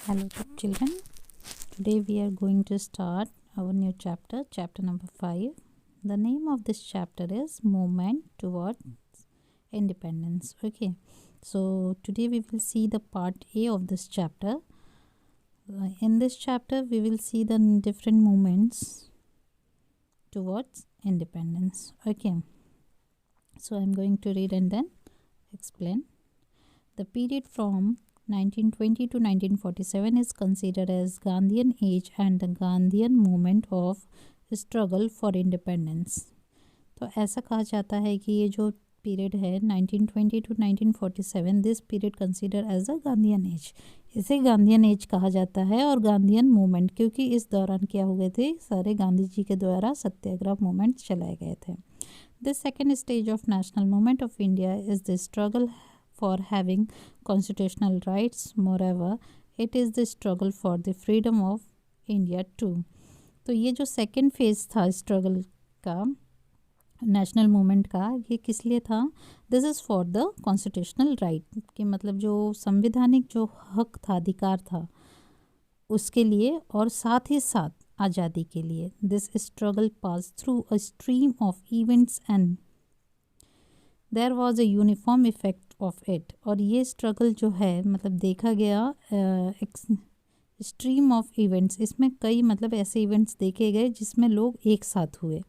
Hello children, today we are going to start our new chapter, chapter number 5. The name of this chapter is Movement Towards Independence. Okay, so today we will see the part A of this chapter. In this chapter we will see the different movements towards independence. Okay, so I'm going to read and then explain. The period from 1920 to 1947 is considered as Gandhian age and the Gandhian movement of struggle for independence. तो ऐसा कहा जाता है कि ये जो period है 1920 to 1947, this period consider as a Gandhian age, इसे गांधीयन एज कहा जाता है और गांधीयन मूवमेंट, क्योंकि इस दौरान क्या हो गए थे, सारे गांधी जी के द्वारा सत्याग्रह मूवमेंट चलाए गए थे. This second stage of national movement of India is the struggle for having constitutional rights. Moreover, it is the struggle for the freedom of India too. तो ये जो सेकेंड फेज था स्ट्रगल का, नेशनल मूवमेंट का, ये किस लिए था? This is for the constitutional right, कि मतलब जो संवैधानिक जो हक था, अधिकार था, उसके लिए और साथ ही साथ आज़ादी के लिए. This struggle pass through a stream of events and there was a uniform effect of it. और ये स्ट्रगल जो है, मतलब देखा गया स्ट्रीम ऑफ इवेंट्स, इसमें कई मतलब ऐसे इवेंट्स देखे गए जिसमें लोग एक साथ हुए,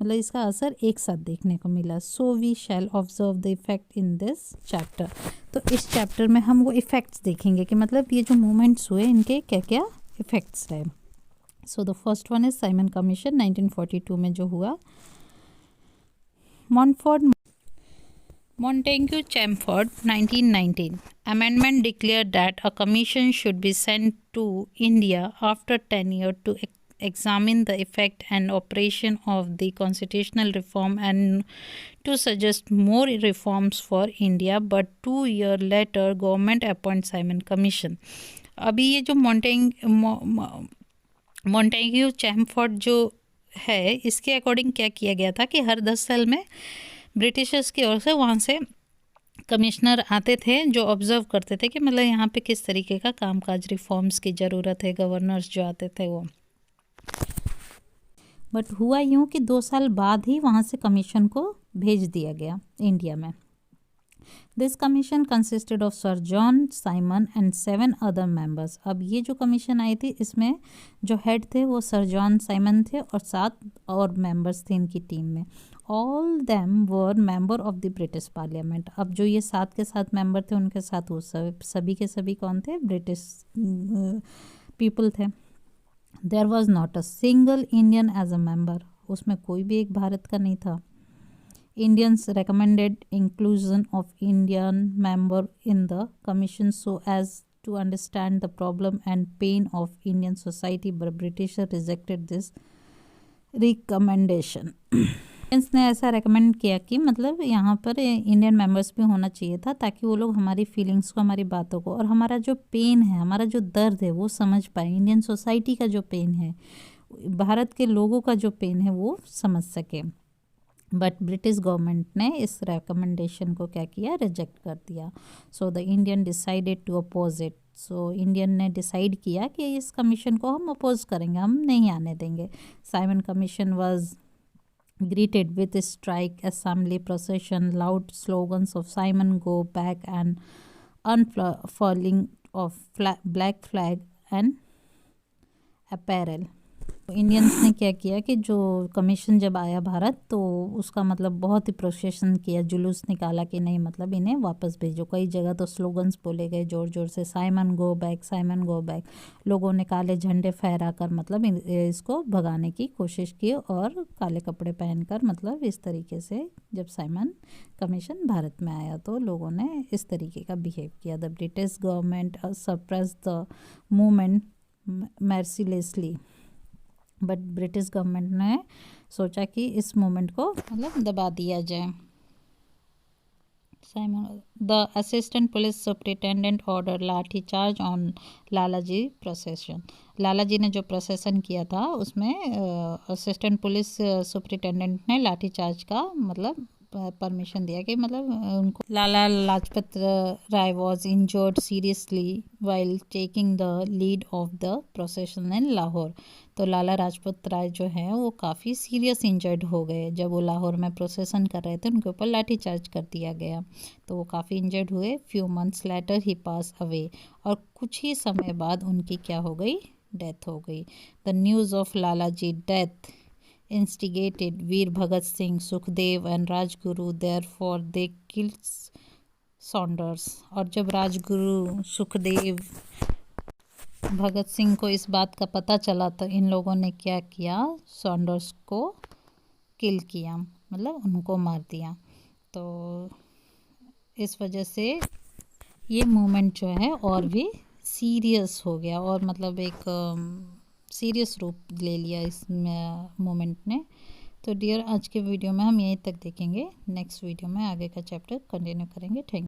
मतलब इसका असर एक साथ देखने को मिला. So we shall observe the effect in this chapter. तो इस चैप्टर में हम वो इफ़ेक्ट्स देखेंगे कि मतलब ये जो मूवमेंट्स हुए इनके क्या क्या इफ़ेक्ट्स रहे. So the first one is Simon commission 1942 में जो हुआ. Montagu-Chelmsford 1919 amendment declared that a commission should be sent to India after 10 years to examine the effect and operation of the constitutional reform and to suggest more reforms for India. But 2 years later government appointed Simon Commission. अभी ये जो Montagu चैमफोर्ड जो है, इसके according क्या किया गया था कि हर 10 साल में ब्रिटिशर्स की ओर से वहाँ से कमिश्नर आते थे जो ऑब्ज़र्व करते थे कि मतलब यहाँ पे किस तरीके का कामकाज रिफॉर्म्स की ज़रूरत है. गवर्नर्स जो आते थे वो. बट हुआ यूँ कि 2 साल बाद ही वहाँ से कमीशन को भेज दिया गया इंडिया में. This commission consisted of sir John Simon and 7 other members. अब ये जो कमीशन आई थी, इसमें जो हेड थे वो सर जॉन साइमन थे और 7 और मेंबर्स थे इनकी टीम में. All them were member of the British parliament. अब जो ये 7 के 7 मेंबर थे, उनके साथ वो सभी के सभी कौन थे? ब्रिटिश पीपल थे. There was not a single Indian as a member. उसमें कोई भी एक भारत का नहीं था. Indians recommended inclusion of Indian member in the commission so as to understand the problem and pain of Indian society, but British rejected this recommendation. Indians ने ऐसा recommend किया कि मतलब यहाँ पर इंडियन मेंबर्स भी होना चाहिए था, ताकि वो लोग हमारी फीलिंग्स को, हमारी बातों को और हमारा जो पेन है, हमारा जो दर्द है वो समझ पाए. इंडियन सोसाइटी का जो पेन है, भारत के लोगों का जो पेन है वो समझ सके. बट ब्रिटिश गवर्नमेंट ने इस रिकमेंडेशन को क्या किया? रिजेक्ट कर दिया. So the Indian decided to oppose it. So Indian ने डिसाइड किया कि इस कमीशन को हम अपोज करेंगे, हम नहीं आने देंगे. Simon commission was greeted with strike, assembly procession, loud slogans of Simon go back and unfurling of black flag and apparel. Indians ने क्या किया कि जो कमीशन जब आया भारत, तो उसका मतलब बहुत ही प्रोसेशन किया, जुलूस निकाला कि नहीं, मतलब इन्हें वापस भेजो. कई जगह तो स्लोगन्स बोले गए जोर जोर से, Simon go back, Simon go back. लोगों ने काले झंडे फहरा कर मतलब इसको भगाने की कोशिश की और काले कपड़े पहनकर, मतलब इस तरीके से जब साइमन कमीशन भारत में आया तो लोगों ने इस तरीके का बिहेव किया. The British government suppress the movement mercilessly. But British government ने सोचा कि इस मूवमेंट को मतलब दबा दिया जाए. The assistant police superintendent order लाठी charge on Lalaji procession. Lalaji ने जो प्रोसेशन किया था उसमें असिस्टेंट पुलिस सुपरिटेंडेंट ने लाठी चार्ज का मतलब परमिशन दिया कि मतलब उनको Lala Lajpat Rai was injured seriously while taking the lead of the procession in Lahore. तो लाला लाजपत राय जो है वो काफ़ी सीरियस इंजर्ड हो गए जब वो लाहौर में प्रोसेसन कर रहे थे, उनके ऊपर लाठी चार्ज कर दिया गया, तो वो काफ़ी इंजर्ड हुए। फ्यू मंथ्स लेटर ही पास अवे, और कुछ ही समय बाद उनकी क्या हो गई, डेथ हो गई। The news of Lala ji death instigated Veer Bhagat Singh, Sukhdev and Rajguru, therefore they killed Saunders। और जब राजगुरु सुखदेव भगत सिंह को इस बात का पता चला तो इन लोगों ने क्या किया, सॉन्डर्स को किल किया, मतलब उनको मार दिया। तो इस वजह से ये मूवमेंट जो है और भी सीरियस हो गया, और मतलब एक सीरियस रूप ले लिया इस मोमेंट ने। तो डियर, आज के वीडियो में हम यहीं तक देखेंगे, नेक्स्ट वीडियो में आगे का चैप्टर कंटिन्यू करेंगे। Thank you.